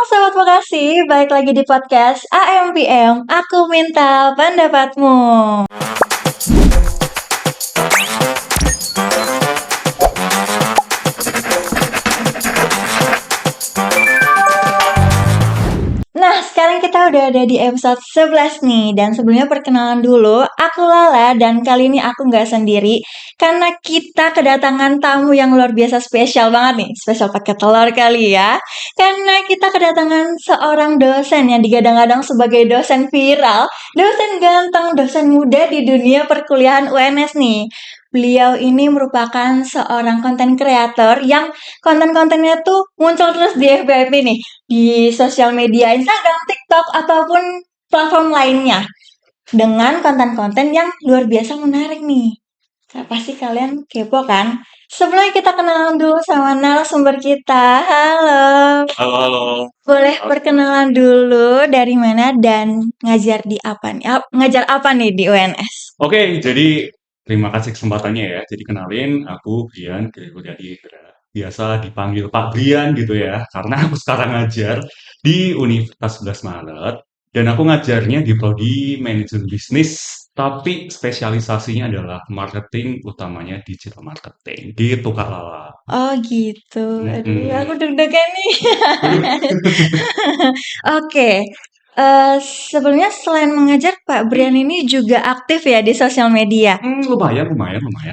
Sobat Bekasi, balik lagi di podcast AMPM, aku minta pendapatmu. Nah, sekarang kita udah ada di episode 11 nih. Dan sebelumnya perkenalan dulu, aku Lala dan kali ini aku nggak sendiri. Karena kita kedatangan tamu yang luar biasa spesial banget nih. Spesial pakai telur kali ya. Karena kita kedatangan seorang dosen yang digadang-gadang sebagai dosen viral. Dosen ganteng, dosen muda di dunia perkuliahan UNS nih. Beliau ini merupakan seorang konten kreator yang konten-kontennya tuh muncul terus di FYP nih di sosial media Instagram, TikTok, ataupun platform lainnya dengan konten-konten yang luar biasa menarik nih. Pasti kalian kepo kan? Sebelumnya kita kenalan dulu sama narasumber kita. Halo. Halo. Boleh perkenalan dulu dari mana dan ngajar di apa nih? Ngajar apa nih di UNS? Oke, jadi terima kasih kesempatannya ya. Jadi kenalin, aku Brian Gregoryadi. Biasa dipanggil Pak Brian gitu ya, karena aku sekarang ngajar di Universitas 11 Maret. Dan aku ngajarnya di Prodi Manajemen Bisnis, tapi spesialisasinya adalah marketing, utamanya digital marketing. Gitu Kak Lala. Oh gitu. Aduh, aku Mm-mm. deg-degan nih. Oke. Sebelumnya selain mengajar, Pak Brian ini juga aktif ya di sosial media. Lumayan.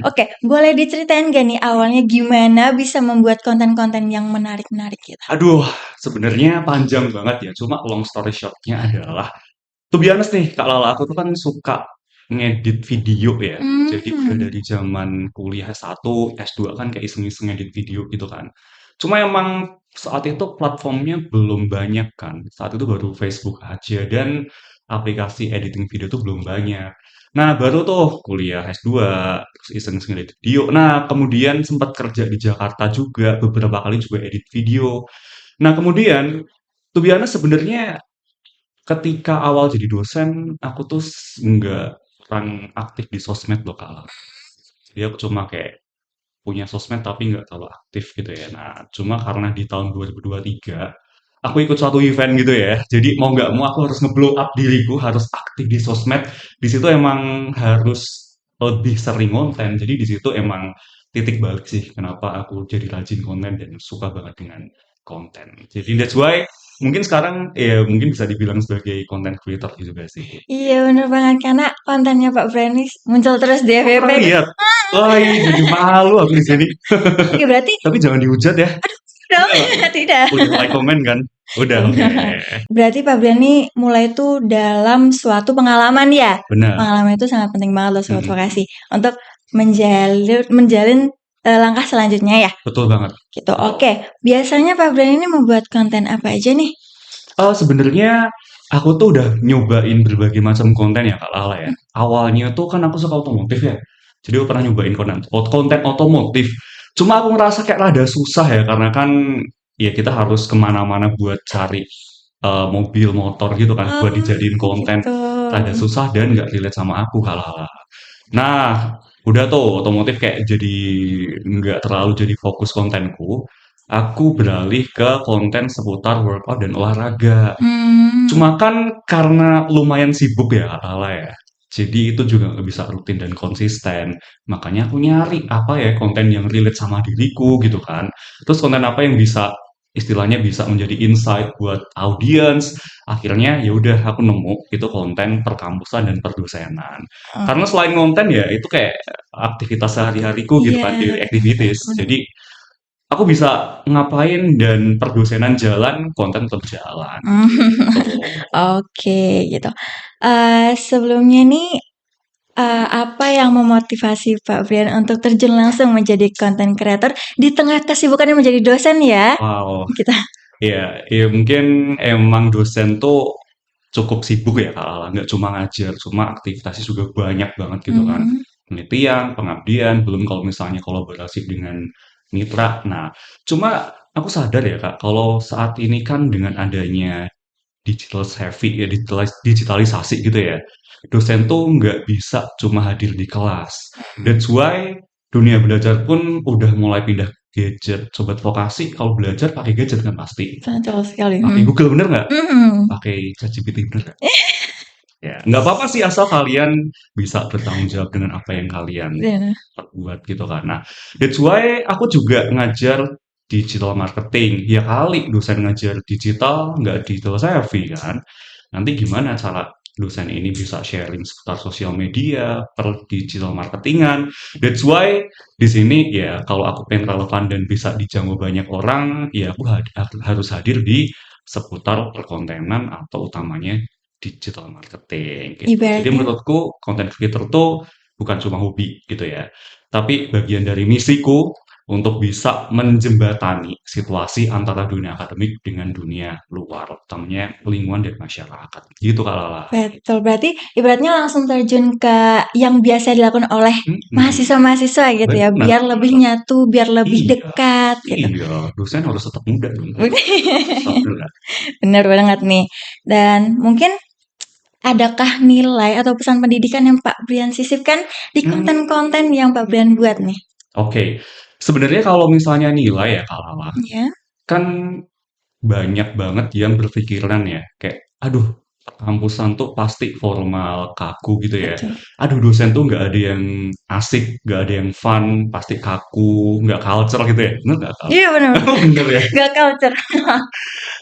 Oke, boleh diceritain gak nih awalnya gimana bisa membuat konten-konten yang menarik-menarik gitu? Aduh, sebenarnya panjang banget ya. Cuma long story short-nya adalah, to be honest nih, Kak Lala, aku tuh kan suka ngedit video ya. Jadi udah dari zaman kuliah S1, S2 kan kayak iseng-iseng ngedit video gitu kan. Cuma emang saat itu platformnya belum banyak kan. Saat itu baru Facebook aja dan aplikasi editing video tuh belum banyak. Nah, baru tuh kuliah S2, terus iseng-iseng ngedit video. Nah, kemudian sempat kerja di Jakarta juga, beberapa kali juga edit video. Nah, kemudian, to be honest sebenarnya ketika awal jadi dosen, aku tuh nggak kurang aktif di sosmed loh, Kak. Jadi aku cuma kayak punya sosmed tapi nggak terlalu aktif gitu ya. Nah, cuma karena di tahun 2023, aku ikut suatu event gitu ya. Jadi mau nggak mau aku harus nge-blow up diriku, harus aktif di sosmed. Di situ emang harus lebih sering konten. Jadi di situ emang titik balik sih kenapa aku jadi rajin konten dan suka banget dengan konten. Jadi that's why mungkin sekarang ya mungkin bisa dibilang sebagai content creator juga sih. Iya bener banget, karena kontennya Pak Brian ini muncul terus di Oh, FYP. pernah lihat? Wah, jadi malu aku di sini. Oke, berarti Tapi jangan dihujat ya. dong, tidak. Udah like komen kan? Udah, oke. Berarti Pak Brian ini mulai tuh dalam suatu pengalaman ya. Benar. Pengalaman itu sangat penting banget loh Sobat Mm-mm. Vokasi untuk menjalin langkah selanjutnya ya. Betul banget. Gitu. Oke, biasanya Pak Brian ini membuat konten apa aja nih? Sebenarnya aku tuh udah nyobain berbagai macam konten ya Kak Lala ya. Awalnya tuh kan aku suka otomotif ya. Jadi aku pernah nyobain konten otomotif. Cuma aku ngerasa kayak rada susah ya karena kan ya kita harus kemana-mana buat cari mobil motor gitu kan buat dijadiin konten. Gitu. Rada susah dan nggak relate sama aku Kak Lala. Nah, udah tuh otomotif kayak jadi nggak terlalu jadi fokus kontenku. Aku beralih ke konten seputar workout dan olahraga. Hmm. Cuma kan karena lumayan sibuk ya Kak Lala ya. Jadi itu juga nggak bisa rutin dan konsisten. Makanya aku nyari apa ya konten yang relate sama diriku gitu kan. Terus konten apa yang bisa istilahnya bisa menjadi insight buat audiens. Akhirnya ya udah aku nemu itu konten perkampusan dan perdosenan. Karena selain konten ya itu kayak aktivitas sehari-hariku gitu Iya, kan, daily activities. bener. Jadi aku bisa ngapain dan perdosenan jalan, konten tetap jalan. Tuh. Oke, gitu. Sebelumnya nih, apa yang memotivasi Pak Brian untuk terjun langsung menjadi content creator di tengah kesibukannya menjadi dosen ya? Wow. Kita. Ya, ya mungkin emang dosen tuh cukup sibuk ya Kak Lala. Nggak cuma ngajar, cuma aktivitasnya juga banyak banget gitu kan. Mhm. Penelitian, pengabdian, belum kalau misalnya kolaborasi dengan mitra. Nah, cuma aku sadar ya Kak, kalau saat ini kan dengan adanya digital savvy ya, digitalisasi gitu ya, dosen tuh nggak bisa cuma hadir di kelas. That's why dunia belajar pun udah mulai pindah gadget. Sobat vokasi kalau belajar pakai gadget kan pasti. Betul sekali. Pakai Google bener nggak? Mhm. Pakai ChatGPT bener nggak? Ya, nggak apa-apa sih asal kalian bisa bertanggung jawab dengan apa yang kalian Bener. perbuat gitu kan. Nah, that's why aku juga ngajar digital marketing. Ya kali dosen ngajar digital nggak digital savvy kan. Nanti gimana cara dosen ini bisa sharing seputar sosial media, per digital marketingan. That's why di sini ya kalau aku pengen relevan dan bisa dijangkau banyak orang, ya aku harus hadir di seputar perkontenan atau utamanya digital marketing gitu. Jadi Ibaratnya menurutku content creator tuh bukan cuma hobi gitu ya, tapi bagian dari misiku untuk bisa menjembatani situasi antara dunia akademik dengan dunia luar, utamanya lingkungan dan masyarakat. Gitu Kak Lala. betul, berarti ibaratnya langsung terjun ke yang biasa dilakukan oleh Mhm, mahasiswa-mahasiswa gitu ya, benar. biar lebih nyatu, biar lebih Iya, dekat gitu. iya, dosen harus tetap muda dong. Betul nggak? Bener banget nih. Dan mungkin adakah nilai atau pesan pendidikan yang Pak Brian sisipkan di Hmm, konten-konten yang Pak Brian buat nih? oke. Sebenarnya kalau misalnya nilai ya Kak Lala, Ya, kan banyak banget yang berpikiran ya, kayak, "Aduh, kampusan tuh pasti formal, kaku," gitu ya. betul. "Aduh, dosen tuh nggak ada yang asik, nggak ada yang fun, pasti kaku, nggak culture," gitu ya. Bener nggak, Kak? Iya bener, Oh, bener ya? gak culture.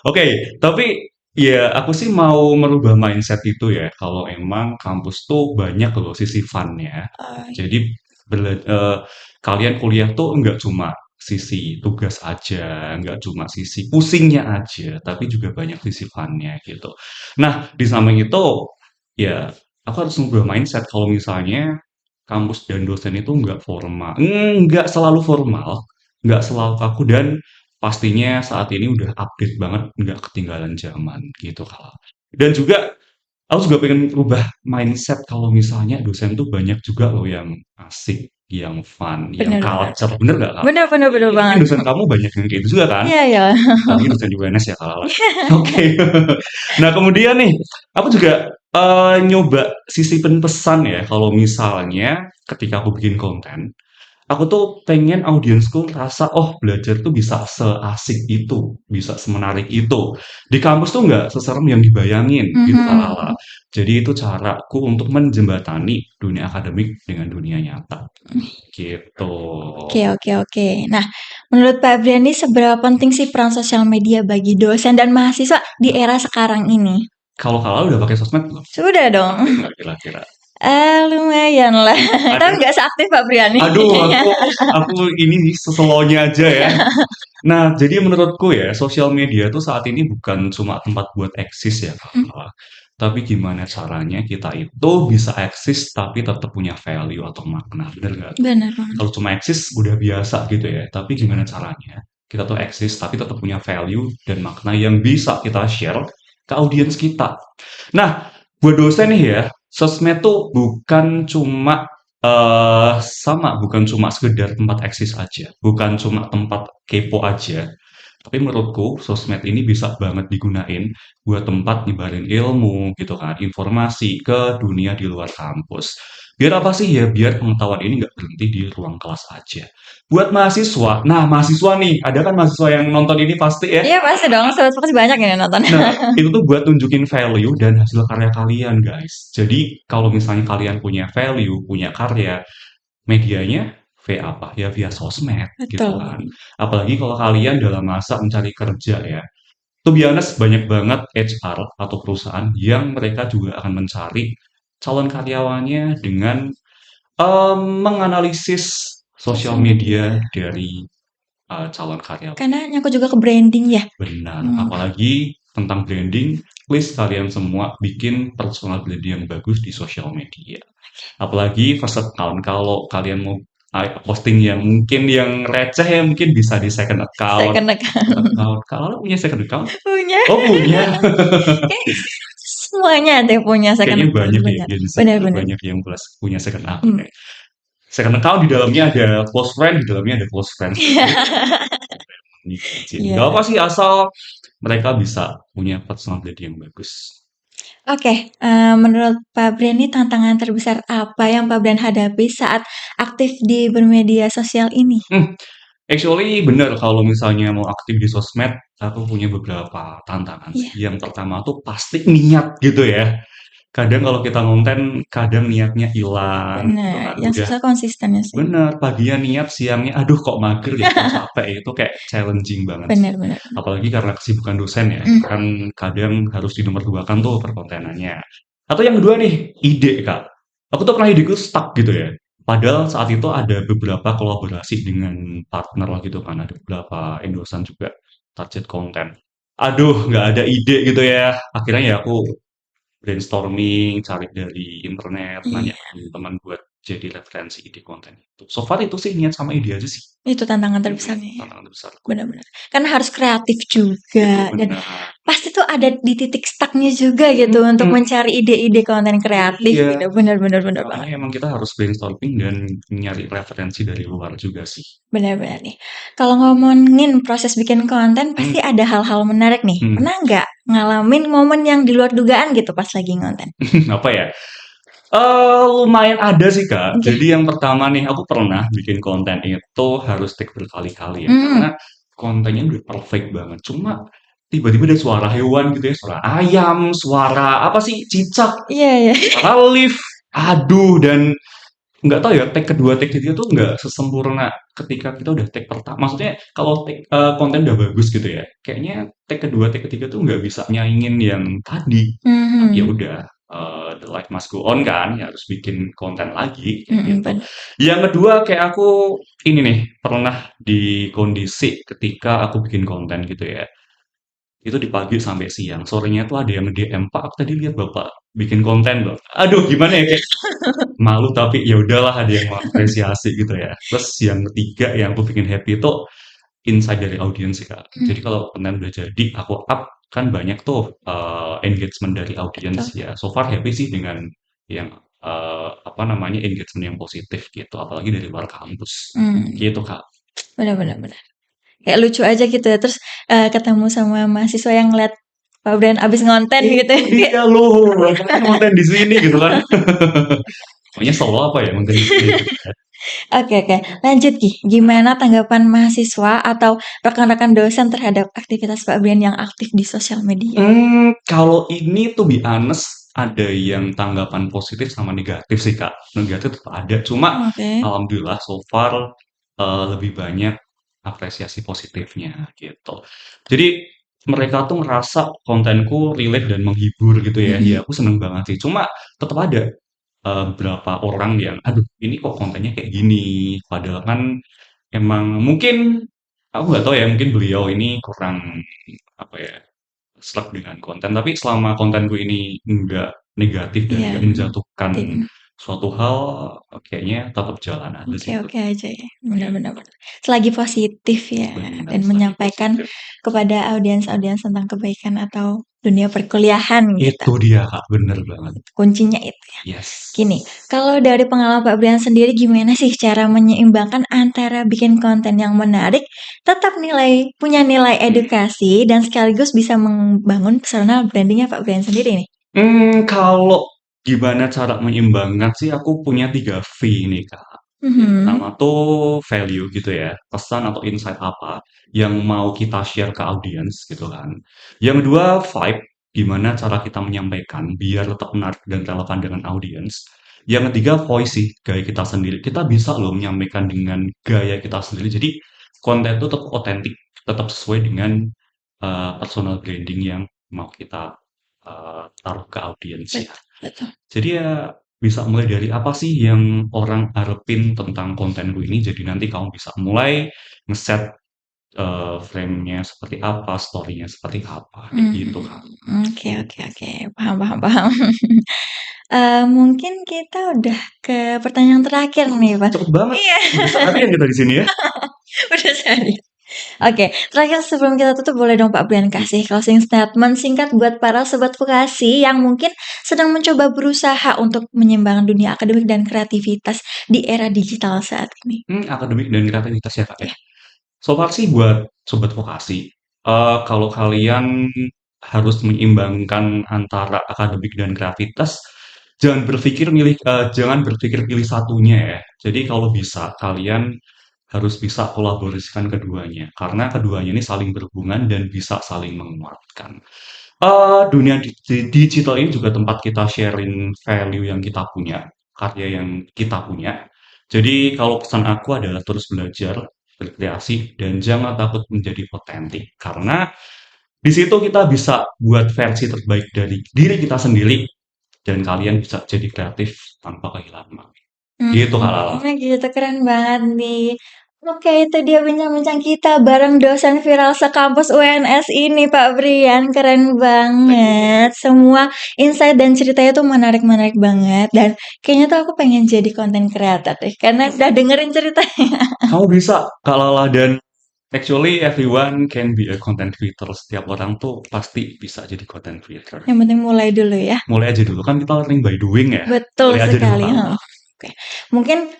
Oke, tapi ya aku sih mau merubah mindset itu ya, kalau emang kampus tuh banyak loh sisi fun-nya. Oh, Jadi kalian kuliah tuh nggak cuma sisi tugas aja, nggak cuma sisi pusingnya aja, tapi juga banyak sisi fun-nya gitu. Nah, di samping itu ya aku harus merubah mindset kalau misalnya kampus dan dosen itu nggak formal, nggak selalu formal, nggak selalu kaku dan pastinya saat ini udah update banget, nggak ketinggalan zaman gitu Kak. Dan juga aku juga pengen rubah mindset kalau misalnya dosen tuh banyak juga loh yang asik, yang fun, yang bener banget. culture, bener nggak Kak? Bener bener bener Mungkin banget. dosen kamu banyak yang kayak gitu juga kan? Iya ya. Apalagi dosen di UNS ya Kak Lala. Oke. Nah kemudian nih, aku juga nyoba sisipin pesan ya kalau misalnya ketika aku bikin konten, aku tuh pengen audiensku rasa, oh belajar tuh bisa seasik itu, bisa semenarik itu. Di kampus tuh nggak seserem yang dibayangin gitu Kak Lala. Mhm. Jadi itu caraku untuk menjembatani dunia akademik dengan dunia nyata. Gitu. Oke oke oke. Nah, menurut Pak Brian nih seberapa penting sih peran sosial media bagi dosen dan mahasiswa di era sekarang ini? Kalau Kak Lala udah pakai sosmed belum? Sudah dong. Nggak kira-kira? Lumayan lah. Tapi Ada. nggak seaktif Pak Brian nih. Aduh, aku ini seselonya aja ya. Nah, jadi menurutku ya, sosial media tuh saat ini bukan cuma tempat buat eksis ya, Kak. Tapi gimana caranya kita itu bisa eksis tapi tetap punya value atau makna, bener nggak? Bener banget. Kalau cuma eksis udah biasa gitu ya, tapi gimana caranya kita tuh eksis tapi tetap punya value dan makna yang bisa kita share ke audiens kita. Nah, buat dosen nih ya, sosmed tuh bukan cuma bukan cuma sekedar tempat eksis aja, bukan cuma tempat kepo aja, tapi menurutku sosmed ini bisa banget digunain buat tempat nyebarin ilmu gitu kan, informasi ke dunia di luar kampus. Biar apa sih ya? Biar pengetahuan ini nggak berhenti di ruang kelas aja. Buat mahasiswa, nah mahasiswa nih, ada kan mahasiswa yang nonton ini pasti ya? Iya pasti dong, sobat pasti banyak yang nonton. Nah, itu tuh buat nunjukin value dan hasil karya kalian, guys. Jadi, kalau misalnya kalian punya value, punya karya, medianya via apa? Ya via sosmed, gitu Betul. kan. Apalagi kalau kalian dalam masa mencari kerja ya. To be honest, banyak banget HR atau perusahaan yang mereka juga akan mencari calon karyawannya dengan menganalisis sosial Sosial media media. dari calon karyawan. Karena nyangkut juga ke branding ya. Benar, Hmm. apalagi tentang branding, please kalian semua bikin personal branding yang bagus di sosial media. Apalagi first account, kalau kalian mau posting yang mungkin yang receh ya mungkin bisa di second account. Second account. Kalau punya second account? Punya. Oh punya. Kayak semuanya ada yang punya second Kayaknya account. banyak ya Banyak. Gen Z tuh, Benar-benar. banyak yang punya second account Hmm. ya. Second account di dalamnya ada close friend, di dalamnya ada close friends. Iya. Gak apa sih asal mereka bisa punya personal branding yang bagus. Oke, menurut Pak Brian ini tantangan terbesar apa yang Pak Brian hadapi saat aktif di bermedia sosial ini? Actually bener kalau misalnya mau aktif di sosmed, aku punya beberapa tantangan sih. Iya, Yang pertama tuh pasti niat gitu ya. Kadang kalau kita ngonten, kadang niatnya hilang gitu benar. kan. Yang Udah susah konsistennya sih. bener, paginya niat, siangnya aduh kok mager ya, kok capek, itu kayak challenging banget sih. Benar, benar. Apalagi karena kesibukan dosen ya, Mm, kan kadang harus dinomorduakan tuh perkontenannya. Atau yang kedua nih, ide Kak. Aku tuh pernah ideku stuck gitu ya. Padahal saat itu ada beberapa kolaborasi dengan partner lah gitu kan, ada beberapa endorsan juga, target konten. Aduh, nggak ada ide gitu ya. Akhirnya ya aku brainstorming, cari dari internet, nanya iya, ke teman-teman buat jadi referensi ide konten itu. So far itu sih niat sama ide aja sih. itu tantangan Mhm, terbesarnya ya. tantangan terbesarku. Benar-benar. Karena harus kreatif Itu juga dan benar. pasti tuh ada di titik stucknya juga gitu untuk Mhm, mencari ide-ide konten kreatif iya. gitu. Benar-benar benar Makanya banget. emang kita harus brainstorming dan nyari referensi dari luar juga sih. Benar-benar nih. Kalau ngomongin proses bikin konten Mmm, pasti ada hal-hal menarik nih. mhm. Pernah nggak ngalamin momen yang di luar dugaan gitu pas lagi ngonten? Apa ya, lumayan ada sih, Kak. Oke. Jadi yang pertama nih, aku pernah bikin konten itu harus take berkali-kali ya, Hmm, karena kontennya udah perfect banget. Cuma tiba-tiba ada suara hewan gitu ya, suara ayam, suara apa sih, cicak, iya ya. suara lift, aduh dan nggak tahu ya, take kedua, take ketiga tuh nggak sesempurna ketika kita udah take pertama. Maksudnya kalau take konten udah bagus gitu ya, kayaknya take kedua, take ketiga tuh nggak bisa nyaingin yang tadi. Tapi ya Mhm, udah, the life must go on kan, ya harus bikin konten lagi kayak mhm, gitu. bener. Yang kedua kayak aku ini nih, pernah di kondisi ketika aku bikin konten gitu ya, itu di pagi sampai siang, sorenya tuh ada yang nge-DM, "Pak, aku tadi lihat Bapak bikin konten loh." Aduh gimana ya, kayak malu tapi ya udahlah ada yang mengapresiasi gitu ya. Terus yang ketiga yang aku bikin happy itu insight dari audiens sih, Kak. Mmm, Jadi kalau konten udah jadi aku up kan banyak tuh engagement dari audiens betul. ya. So far happy sih dengan yang apa namanya engagement yang positif gitu, apalagi dari luar kampus. Mmm, Gitu, Kak. bener bener bener. Kayak lucu aja gitu ya, terus, ketemu sama mahasiswa yang ngeliat Pak Brian abis ngonten gitu Itu ya, kayak dia loh, kan konten di sini gitu kan. Pokoknya selalu apa ya konten di sini gitu. oke oke, lanjut Gi, gimana tanggapan mahasiswa atau rekan-rekan dosen terhadap aktivitas Pak Brian yang aktif di sosial media? Kalau ini to be honest, ada yang tanggapan positif sama negatif sih, Kak. Negatif tetap ada, cuma Oke, alhamdulillah so far, lebih banyak apresiasi positifnya, gitu. Jadi mereka tuh ngerasa kontenku relate dan menghibur gitu ya, ya mhm, aku seneng banget sih. Cuma tetap ada, beberapa orang yang, "Aduh ini kok kontennya kayak gini?" Padahal kan emang mungkin aku nggak tahu ya, mungkin beliau ini kurang, apa ya, sreg dengan konten, tapi selama kontenku ini nggak negatif dan iya, nggak menjatuhkan tidak suatu hal, kayaknya tetap jalan aja sih itu. oke aja ya, bener bener bener. Selagi positif ya, Benar, dan lagi menyampaikan positif. kepada audiens-audiens tentang kebaikan atau dunia perkuliahan gitu, Itu dia, Kak, bener banget. kuncinya itu. Gini, Yes. kalau dari pengalaman Pak Brian sendiri gimana sih cara menyeimbangkan antara bikin konten yang menarik, tetap punya nilai Mhm. edukasi dan sekaligus bisa membangun personal branding-nya Pak Brian sendiri nih? Kalau gimana cara menyeimbangkan sih aku punya 3 V nih, Kak. Yang pertama Mhm, tuh value gitu ya, pesan atau insight apa yang mau kita share ke audiens gitu kan. Yang kedua vibe, gimana cara kita menyampaikan biar tetap menarik dan relevan dengan audiens. Yang ketiga voice sih, gaya kita sendiri. Kita bisa loh menyampaikan dengan gaya kita sendiri. Jadi konten itu tetap otentik, tetap sesuai dengan personal branding yang mau kita taruh ke audiens ya. betul betul. Jadi ya bisa mulai dari apa sih yang orang harapin tentang kontenku ini, jadi nanti kamu bisa mulai ngeset, frame-nya seperti apa, story-nya seperti apa, kayak gitu, Kak. Oke oke oke, paham paham paham. Mungkin kita udah ke pertanyaan terakhir nih, Pak. Cepet banget, Iya, udah seharian kita di sini ya. udah serius. Oke, terakhir sebelum kita tutup boleh dong Pak Brian Mhm. kasih closing statement singkat buat para sobat vokasi yang mungkin sedang mencoba berusaha untuk menyeimbangkan dunia akademik dan kreativitas di era digital saat ini. Akademik dan kreativitas ya, Kak, ya. Ya, So far sih buat sobat vokasi, kalau kalian harus menyeimbangkan antara akademik dan kreativitas, jangan berpikir pilih satunya ya. Jadi kalau bisa kalian harus bisa kolaborasikan keduanya, karena keduanya ini saling berhubungan dan bisa saling menguatkan. Dunia digital ini juga tempat kita sharing value yang kita punya, karya yang kita punya. Jadi kalau pesan aku adalah terus belajar, berkreasi, dan jangan takut menjadi otentik. Karena di situ kita bisa buat versi terbaik dari diri kita sendiri, dan kalian bisa jadi kreatif tanpa kehilangan makna. Gitu Kak Lala. Gitu keren banget nih. Oke, itu dia bincang-bincang kita bareng dosen viral sekampus UNS ini Pak Brian, keren banget. Semua insight dan ceritanya tuh menarik-menarik banget dan kayaknya tuh aku pengen jadi konten creator deh karena udah dengerin ceritanya. Kamu bisa Kak Lala, dan actually everyone can be a content creator. Setiap orang tuh pasti bisa jadi content creator. Yang penting mulai dulu ya. Mulai aja dulu, kan kita learning by doing ya. Betul Mulai aja dulu sekali. Kak Lala. Oke. Mungkin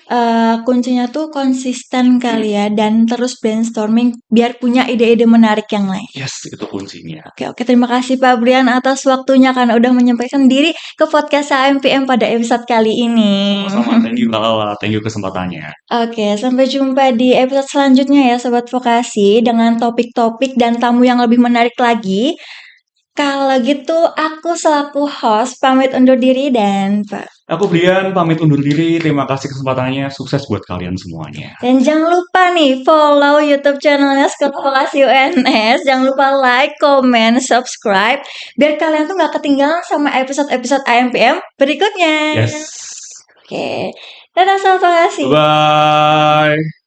kuncinya tuh konsisten kali ya dan terus brainstorming biar punya ide-ide menarik yang lain. Yes, itu kuncinya. Oke, terima kasih Pak Brian atas waktunya karena udah menyampaikan diri ke podcast HMPM pada episode kali ini. Sama-sama, thank you Kak Lala, thank you kesempatannya. Oke, sampai jumpa di episode selanjutnya ya Sobat Vokasi dengan topik-topik dan tamu yang lebih menarik lagi. Kalau gitu aku selaku host pamit undur diri dan Pak. Aku Brian, pamit undur diri. Terima kasih kesempatannya. Sukses buat kalian semuanya. Dan jangan lupa nih follow YouTube channelnya Sekolah Vokasi UNS. Jangan lupa like, comment, subscribe biar kalian tuh nggak ketinggalan sama episode-episode AMPM berikutnya. Yes. Oke, dadah Sobat Vokasi. Bye.